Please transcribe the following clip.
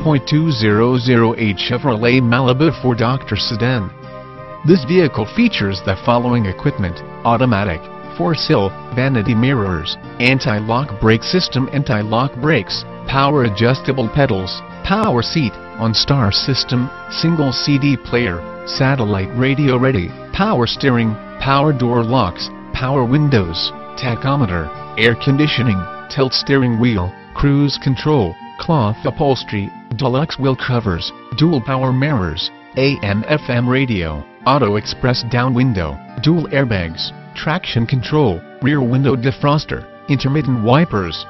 2.2008 Chevrolet Malibu 4Doctor sedan. This vehicle features the following equipment: automatic, 4-sill, vanity mirrors, anti-lock brake system, anti-lock brakes, power adjustable pedals, power seat, OnStar system, single CD player, satellite radio ready, power steering, power door locks, power windows, tachometer, air conditioning, tilt steering wheel, cruise control, cloth upholstery, deluxe wheel covers, dual power mirrors, AM/FM radio, auto express down window, dual airbags, traction control, rear window defroster, intermittent wipers,